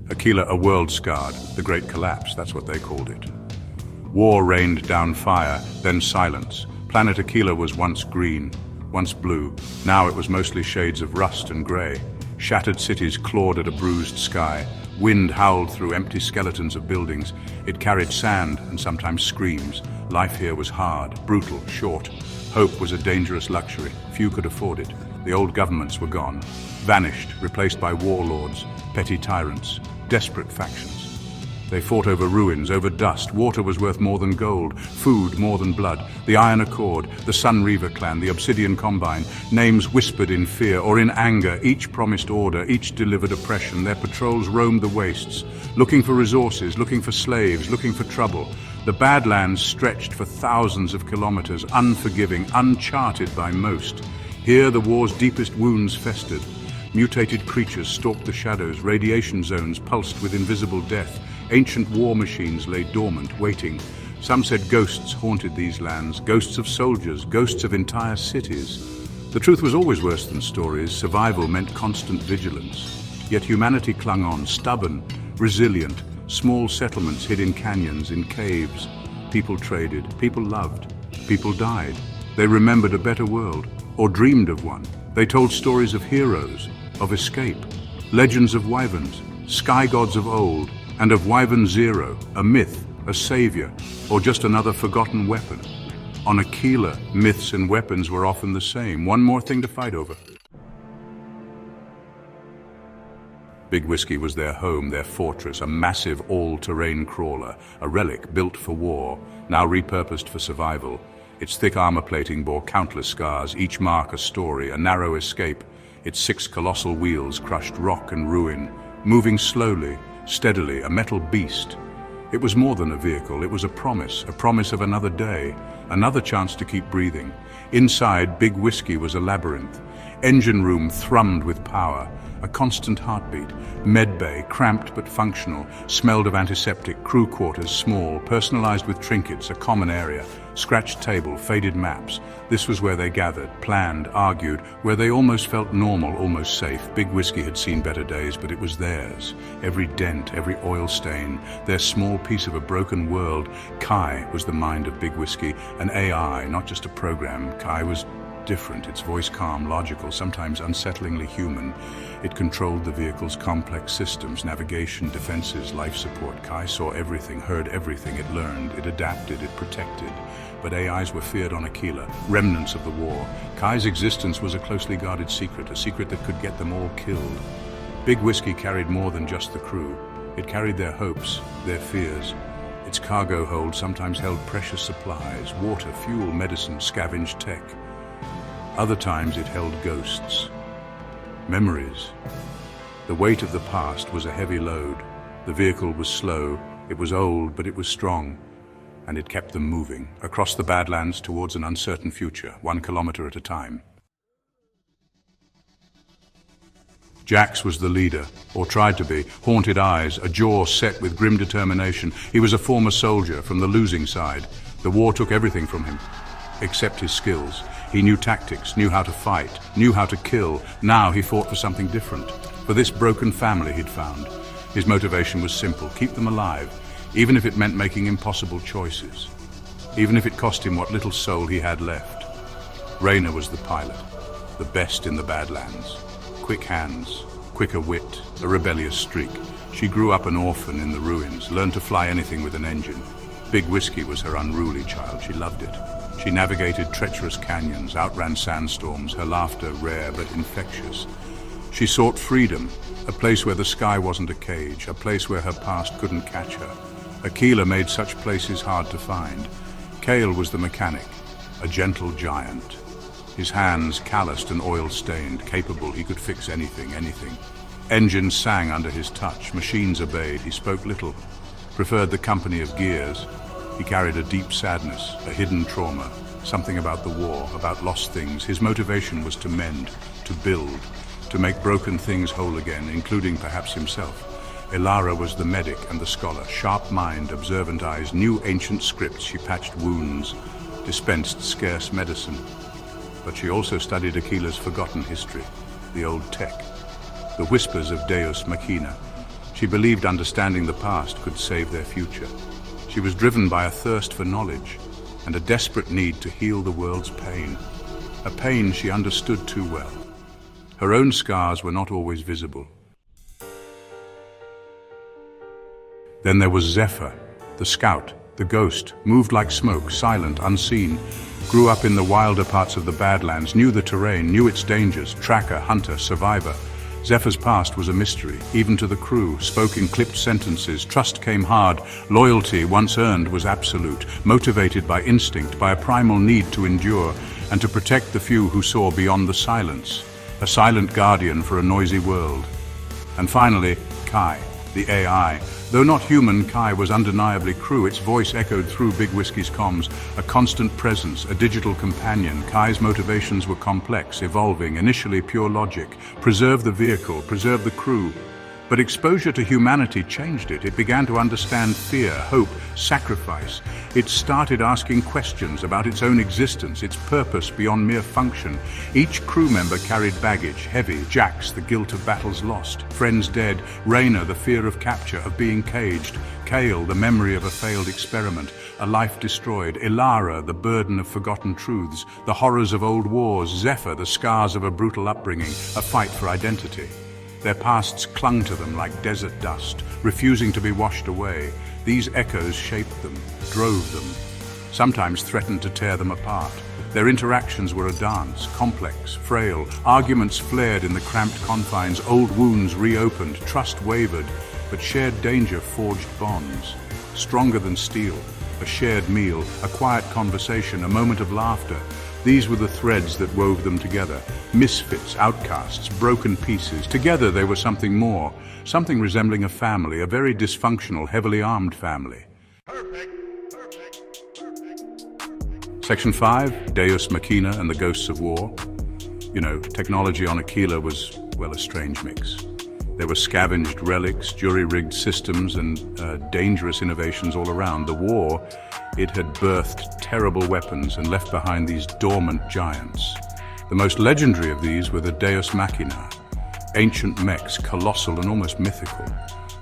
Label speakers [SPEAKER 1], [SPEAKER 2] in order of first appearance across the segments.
[SPEAKER 1] Aquila, a world scarred, the Great Collapse, that's what they called it. War rained down fire, then silence. Planet Aquila was once green, once blue. Now it was mostly shades of rust and grey. Shattered cities clawed at a bruised sky. Wind howled through empty skeletons of buildings. It carried sand and sometimes screams. Life here was hard, brutal, short. Hope was a dangerous luxury. Few could afford it. The old governments were gone, vanished, replaced by warlords, petty tyrants, desperate factions. They fought over ruins, over dust. Water was worth more than gold, food more than blood. The Iron Accord, the Sun Reaver clan, the Obsidian Combine, names whispered in fear or in anger. Each promised order, each delivered oppression. Their patrols roamed the wastes, looking for resources, looking for slaves, looking for trouble. The Badlands stretched for thousands of kilometers, unforgiving, uncharted by most. Here the war's deepest wounds festered. Mutated creatures stalked the shadows, radiation zones pulsed with invisible death. Ancient war machines lay dormant, waiting. Some said ghosts haunted these lands, ghosts of soldiers, ghosts of entire cities. The truth was always worse than stories. Survival meant constant vigilance. Yet humanity clung on, stubborn, resilient. Small settlements hid in canyons, in caves. People traded, people loved, people died. They remembered a better world, or dreamed of one. They told stories of heroes, of escape, legends of wyverns, sky gods of old, and of Wyvern-Zero, a myth, a savior, or just another forgotten weapon. On Aquila, myths and weapons were often the same, one more thing to fight over. Big Whiskey was their home, their fortress, a massive all-terrain crawler, a relic built for war, now repurposed for survival. Its thick armor plating bore countless scars, each mark a story, a narrow escape. Its 6 colossal wheels crushed rock and ruin, moving slowly, steadily, a metal beast. It was more than a vehicle, it was a promise of another day, another chance to keep breathing. Inside, Big Whiskey was a labyrinth. Engine room thrummed with power, a constant heartbeat. Medbay, cramped but functional, smelled of antiseptic. Crew quarters, small, personalized with trinkets, a common area. Scratched table, faded maps. This was where they gathered, planned, argued, where they almost felt normal, almost safe. Big Whiskey had seen better days, but it was theirs. Every dent, every oil stain, their small piece of a broken world. Kai was the mind of Big Whiskey, an AI, not just a program. Kai was different, its voice calm, logical, sometimes unsettlingly human. It controlled the vehicle's complex systems, navigation, defenses, life support. Kai saw everything, heard everything, it learned, it adapted, it protected. But AIs were feared on Aquila, remnants of the war. Kai's existence was a closely guarded secret, a secret that could get them all killed. Big Whiskey carried more than just the crew. It carried their hopes, their fears. Its cargo hold sometimes held precious supplies, water, fuel, medicine, scavenged tech. Other times it held ghosts, memories. The weight of the past was a heavy load. The vehicle was slow, it was old, but it was strong. And it kept them moving, across the Badlands towards an uncertain future, 1 kilometer at a time. Jax was the leader, or tried to be, haunted eyes, a jaw set with grim determination. He was a former soldier from the losing side. The war took everything from him, except his skills. He knew tactics, knew how to fight, knew how to kill. Now he fought for something different, for this broken family he'd found. His motivation was simple, keep them alive, even if it meant making impossible choices, even if it cost him what little soul he had left. Raina was the pilot, the best in the Badlands. Quick hands, quicker wit, a rebellious streak. She grew up an orphan in the ruins, learned to fly anything with an engine. Big Whiskey was her unruly child, she loved it. She navigated treacherous canyons, outran sandstorms, her laughter rare but infectious. She sought freedom, a place where the sky wasn't a cage, a place where her past couldn't catch her. Aquila made such places hard to find. Kale was the mechanic, a gentle giant. His hands calloused and oil-stained, capable, he could fix anything, anything. Engines sang under his touch, machines obeyed, he spoke little, preferred the company of gears. He carried a deep sadness, a hidden trauma, something about the war, about lost things. His motivation was to mend, to build, to make broken things whole again, including perhaps himself. Ilara was the medic and the scholar, sharp mind, observant eyes, knew ancient scripts. She patched wounds, dispensed scarce medicine. But she also studied Aquila's forgotten history, the old tech, the whispers of Deus Machina. She believed understanding the past could save their future. She was driven by a thirst for knowledge and a desperate need to heal the world's pain, a pain she understood too well. Her own scars were not always visible. Then there was Zephyr, the scout, the ghost, moved like smoke, silent, unseen, grew up in the wilder parts of the Badlands, knew the terrain, knew its dangers, tracker, hunter, survivor. Zephyr's past was a mystery, even to the crew, spoke in clipped sentences, trust came hard, loyalty, once earned, was absolute, motivated by instinct, by a primal need to endure, and to protect the few who saw beyond the silence, a silent guardian for a noisy world. And finally, Kai, the AI. Though not human, Kai was undeniably crew. Its voice echoed through Big Whiskey's comms, a constant presence, a digital companion. Kai's motivations were complex, evolving, initially pure logic. Preserve the vehicle, preserve the crew. But exposure to humanity changed it. It began to understand fear, hope, sacrifice. It started asking questions about its own existence, its purpose beyond mere function. Each crew member carried baggage, heavy. Jax, the guilt of battles lost. Friends dead. Raina, the fear of capture, of being caged. Kale, the memory of a failed experiment, a life destroyed. Ilara, the burden of forgotten truths, the horrors of old wars. Zephyr, the scars of a brutal upbringing, a fight for identity. Their pasts clung to them like desert dust, refusing to be washed away. These echoes shaped them, drove them, sometimes threatened to tear them apart. Their interactions were a dance, complex, frail. Arguments flared in the cramped confines, old wounds reopened, trust wavered, but shared danger forged bonds. Stronger than steel, a shared meal, a quiet conversation, a moment of laughter. These were the threads that wove them together. Misfits, outcasts, broken pieces. Together they were something more, something resembling a family, a very dysfunctional, heavily armed family. Section 5, Deus Machina and the Ghosts of War. You know, technology on Aquila was, well, a strange mix. There were scavenged relics, jury-rigged systems, and dangerous innovations all around. The war, it had birthed terrible weapons and left behind these dormant giants. The most legendary of these were the Deus Machina, ancient mechs, colossal and almost mythical.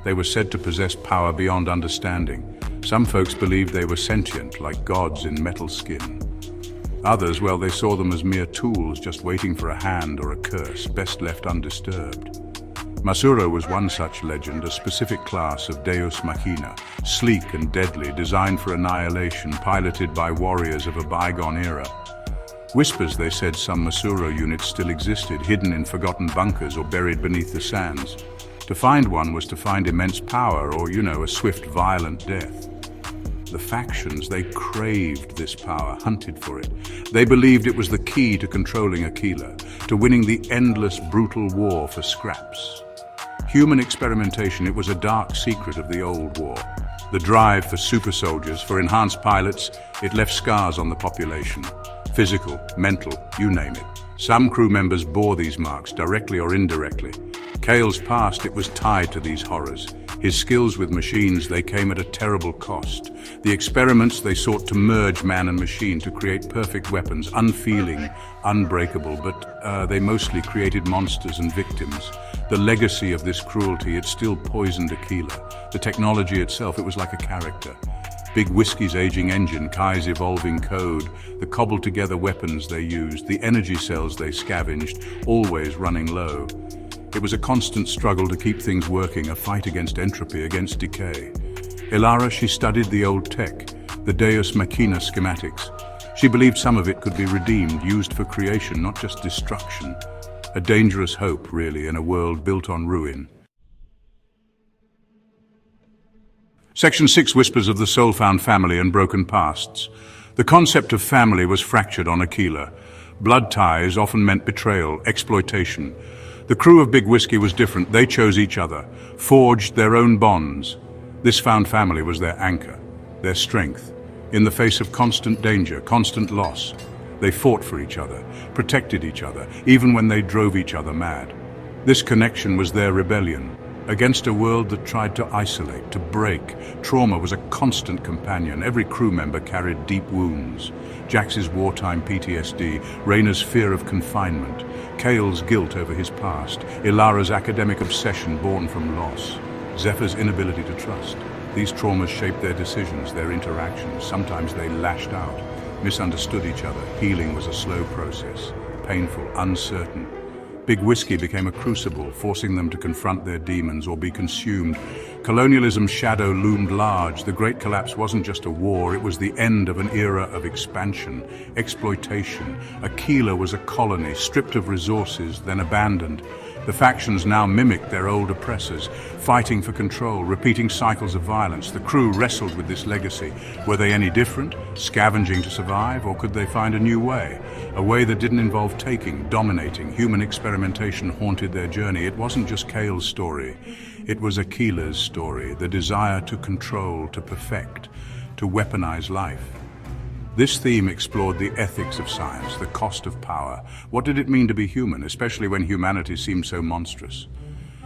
[SPEAKER 1] They were said to possess power beyond understanding. Some folks believed they were sentient, like gods in metal skin. Others, well, they saw them as mere tools, just waiting for a hand or a curse, best left undisturbed. Masuro was one such legend, a specific class of Deus Machina, sleek and deadly, designed for annihilation, piloted by warriors of a bygone era. Whispers, they said some Masuro units still existed, hidden in forgotten bunkers or buried beneath the sands. To find one was to find immense power or, you know, a swift, violent death. The factions, they craved this power, hunted for it. They believed it was the key to controlling Aquila, to winning the endless, brutal war for scraps. Human experimentation, it was a dark secret of the old war. The drive for super soldiers, for enhanced pilots, it left scars on the population. Physical, mental, you name it. Some crew members bore these marks, directly or indirectly. Kale's past, it was tied to these horrors. His skills with machines, they came at a terrible cost. The experiments, they sought to merge man and machine to create perfect weapons, unfeeling, unbreakable, but they mostly created monsters and victims. The legacy of this cruelty, it still poisoned Aquila. The technology itself, it was like a character. Big Whiskey's aging engine, Kai's evolving code, the cobbled-together weapons they used, the energy cells they scavenged, always running low. It was a constant struggle to keep things working, a fight against entropy, against decay. Ilara, she studied the old tech, the Deus Machina schematics. She believed some of it could be redeemed, used for creation, not just destruction. A dangerous hope, really, in a world built on ruin. Section 6 whispers of the soul-found family and broken pasts. The concept of family was fractured on Aquila. Blood ties often meant betrayal, exploitation. The crew of Big Whiskey was different. They chose each other, forged their own bonds. This found family was their anchor, their strength. In the face of constant danger, constant loss, they fought for each other, protected each other, even when they drove each other mad. This connection was their rebellion. Against a world that tried to isolate, to break, trauma was a constant companion. Every crew member carried deep wounds. Jax's wartime PTSD, Raina's fear of confinement, Kale's guilt over his past, Ilara's academic obsession born from loss. Zephyr's inability to trust. These traumas shaped their decisions, their interactions. Sometimes they lashed out, misunderstood each other. Healing was a slow process, painful, uncertain. Big Whiskey became a crucible, forcing them to confront their demons or be consumed. Colonialism's shadow loomed large. The Great Collapse wasn't just a war, it was the end of an era of expansion, exploitation. Aquila was a colony, stripped of resources, then abandoned. The factions now mimicked their old oppressors, fighting for control, repeating cycles of violence. The crew wrestled with this legacy. Were they any different, scavenging to survive, or could they find a new way? A way that didn't involve taking, dominating. Human experimentation haunted their journey. It wasn't just Kale's story. It was Aquila's story, the desire to control, to perfect, to weaponize life. This theme explored the ethics of science, the cost of power. What did it mean to be human, especially when humanity seemed so monstrous?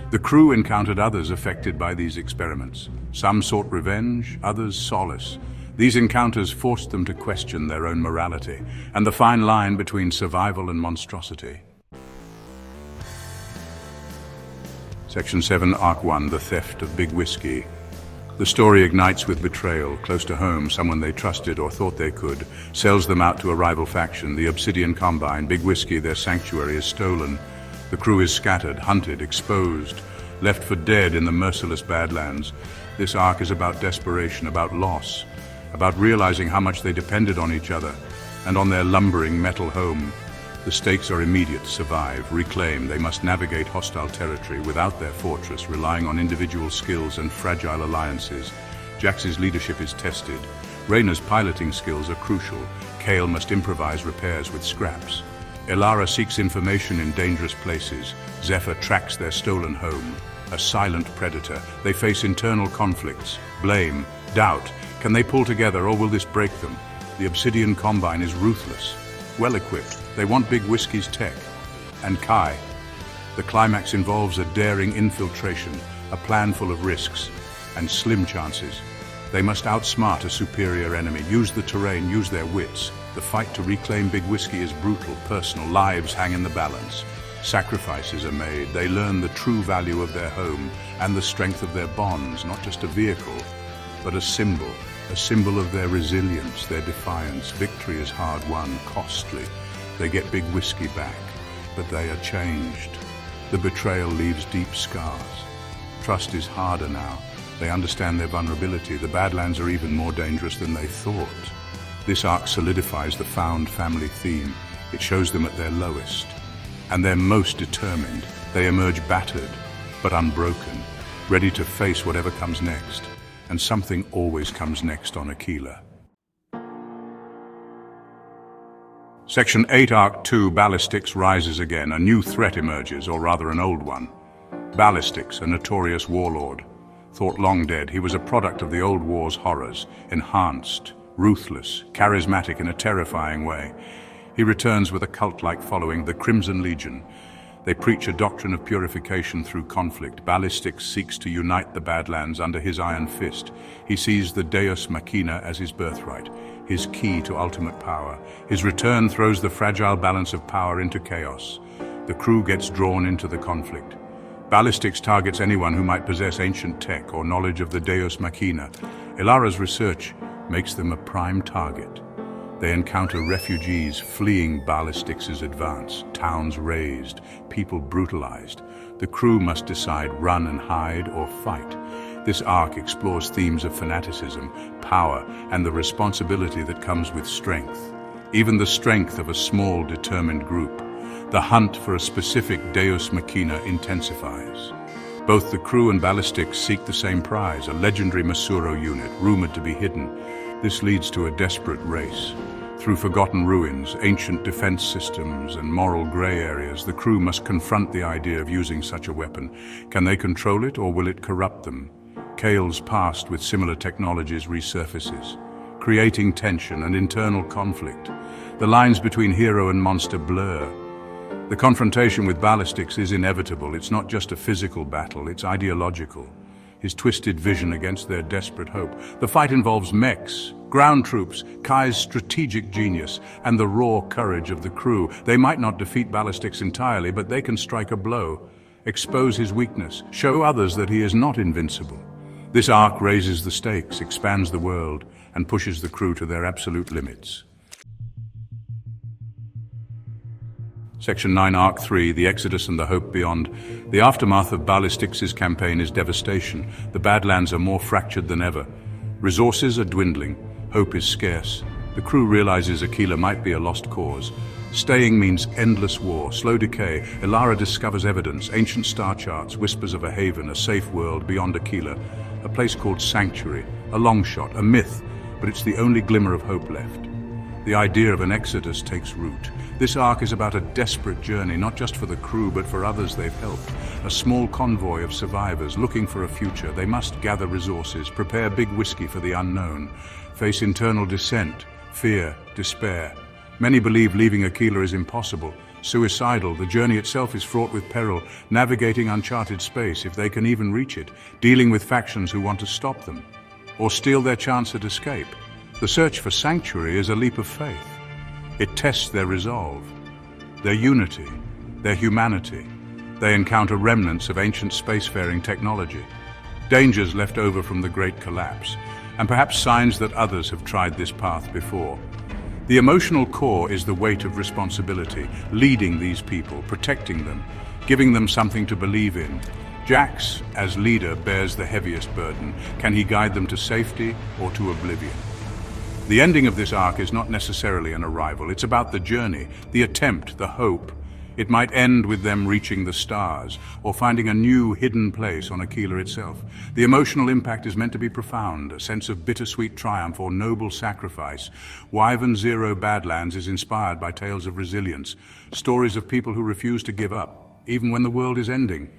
[SPEAKER 1] The crew encountered others affected by these experiments. Some sought revenge, others solace. These encounters forced them to question their own morality and the fine line between survival and monstrosity. Section 7, Arc 1, The Theft of Big Whiskey. The story ignites with betrayal. Close to home, someone they trusted or thought they could sells them out to a rival faction. The Obsidian Combine, Big Whiskey, their sanctuary, is stolen. The crew is scattered, hunted, exposed, left for dead in the merciless Badlands. This arc is about desperation, about loss, about realizing how much they depended on each other and on their lumbering metal home. The stakes are immediate: survive, reclaim. They must navigate hostile territory without their fortress, relying on individual skills and fragile alliances. Jax's leadership is tested. Reyna's piloting skills are crucial. Kale must improvise repairs with scraps. Elara seeks information in dangerous places. Zephyr tracks their stolen home. A silent predator. They face internal conflicts, blame, doubt. Can they pull together, or will this break them? The Obsidian Combine is ruthless. Well-equipped, they want Big Whiskey's tech. And Kai. The climax involves a daring infiltration, a plan full of risks and slim chances. They must outsmart a superior enemy, use the terrain, use their wits. The fight to reclaim Big Whiskey is brutal, personal. Lives hang in the balance. Sacrifices are made. They learn the true value of their home and the strength of their bonds, not just a vehicle, but a symbol of their resilience, their defiance. Victory is hard-won, costly. They get Big Whiskey back, but they are changed. The betrayal leaves deep scars. Trust is harder now. They understand their vulnerability. The Badlands are even more dangerous than they thought. This arc solidifies the found family theme. It shows them at their lowest. And they're most determined. They emerge battered, but unbroken, ready to face whatever comes next. And something always comes next on Aquila. Section 8, Arc 2, Ballistics rises again. A new threat emerges, or rather an old one. Ballistics, a notorious warlord. Thought long dead, he was a product of the old war's horrors, enhanced, ruthless, charismatic in a terrifying way. He returns with a cult-like following, the Crimson Legion. They preach a doctrine of purification through conflict. Ballistics seeks to unite the Badlands under his iron fist. He sees the Deus Machina as his birthright, his key to ultimate power. His return throws the fragile balance of power into chaos. The crew gets drawn into the conflict. Ballistics targets anyone who might possess ancient tech or knowledge of the Deus Machina. Elara's research makes them a prime target. They encounter refugees fleeing Ballistics' advance, towns razed, people brutalized. The crew must decide run and hide or fight. This arc explores themes of fanaticism, power, and the responsibility that comes with strength. Even the strength of a small, determined group. The hunt for a specific Deus Machina intensifies. Both the crew and Ballistics seek the same prize, a legendary Masuro unit, rumored to be hidden. This leads to a desperate race. Through forgotten ruins, ancient defense systems, and moral gray areas, the crew must confront the idea of using such a weapon. Can they control it, or will it corrupt them? Kale's past with similar technologies resurfaces, creating tension and internal conflict. The lines between hero and monster blur. The confrontation with Ballistics is inevitable. It's not just a physical battle, it's ideological. His twisted vision against their desperate hope. The fight involves mechs, ground troops, Kai's strategic genius, and the raw courage of the crew. They might not defeat Ballistics entirely, but they can strike a blow. expose his weakness, show others that he is not invincible. This arc raises the stakes, expands the world, and pushes the crew to their absolute limits. Section 9, Arc 3, The Exodus and the Hope Beyond. The aftermath of Ballistics' campaign is devastation. The Badlands are more fractured than ever. Resources are dwindling. Hope is scarce. The crew realizes Aquila might be a lost cause. Staying means endless war, slow decay. Ilara discovers evidence, ancient star charts, whispers of a haven, a safe world beyond Aquila, a place called Sanctuary, a long shot, a myth, but it's the only glimmer of hope left. The idea of an exodus takes root. This arc is about a desperate journey, not just for the crew, but for others they've helped. A small convoy of survivors looking for a future. They must gather resources, prepare big whiskey for the unknown, face internal dissent, fear, despair. Many believe leaving Aquila is impossible, suicidal. The journey itself is fraught with peril, navigating uncharted space, if they can even reach it, dealing with factions who want to stop them, or steal their chance at escape. The search for Sanctuary is a leap of faith. It tests their resolve, their unity, their humanity. They encounter remnants of ancient spacefaring technology, dangers left over from the Great Collapse, and perhaps signs that others have tried this path before. The emotional core is the weight of responsibility, leading these people, protecting them, giving them something to believe in. Jax, as leader, bears the heaviest burden. Can he guide them to safety or to oblivion? The ending of this arc is not necessarily an arrival. It's about the journey, the attempt, the hope. It might end with them reaching the stars or finding a new hidden place on Aquila itself. The emotional impact is meant to be profound, a sense of bittersweet triumph or noble sacrifice. Wyvern-Zero Badlands is inspired by tales of resilience, stories of people who refuse to give up, even when the world is ending.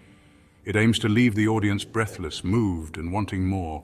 [SPEAKER 1] It aims to leave the audience breathless, moved, and wanting more.